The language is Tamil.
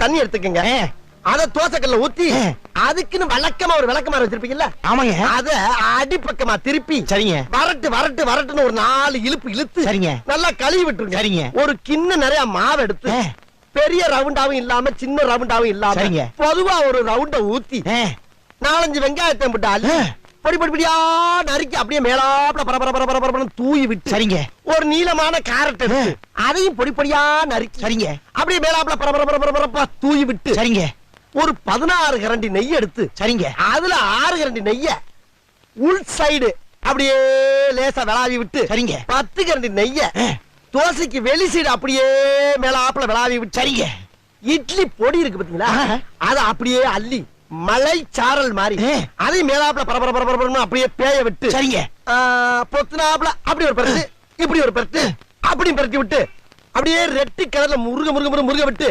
தண்ணி எடுத்துக்கங்க. அத தோசைக்கல்ல ஊத்தி அதுக்குன்னு வழக்கமா ஒரு விளக்கமாறு வச்சிருப்பீங்கல்ல? ஆமாங்க. அத அடிப்பக்கமா திருப்பி சரிங்க. வரட்டு வரட்டு வரட்டுன்னு ஒரு 4 இழுப்பு இழுத்து சரிங்க. நல்லா கழுவி விட்டுருங்க. சரிங்க. ஒரு கிண்ண நிறைய மாவு எடுத்து பெரிய ரவுண்டாவும் இல்லாம சின்ன ரவுண்டாவும் இல்லாம சரிங்க. பொதுவா ஒரு ரவுண்ட ஊத்தி 4-5 வெங்காயத்தை போட்டு அள்ளி பொடி பொடி பொடியா நறுக்கி அப்படியே மேலாப்ல பரபரன்னு தூவி விட்டு சரிங்க. ஒரு நீளமான கேரட் எடுத்து அதையும் பொடி பொடியா நறுக்கி சரிங்க. அப்படியே மேலாப்ல பரபரப்பா தூவி விட்டு சரிங்க. ஒரு 16 கரண்டி நெய் எடுத்து சரிங்க. அதுல 6 கரண்டி நெய்ய உள் சைடு அப்படியே லேசா விளாவி விட்டு சரிங்க. 10 கரண்டி நெய்ய தோசைக்கு வெளி சைடு அப்படியே மேலாப்ல விளாவி விட்டு சரிங்க. இட்லி பொடி இருக்கு பாத்தீங்களா? அத அப்படியே அள்ளி மலை சாரல் மாதிரி அதை மேலாப்ல பரபரன்னு அப்படியே பேய விட்டு சரிங்க. பொத்துனாப்ல அப்படி ஒரு பரட்டு இப்படி ஒரு பரட்டு அப்படி பரட்டி விட்டு அப்படியே ரெட்டி கலர்ல முருக விட்டு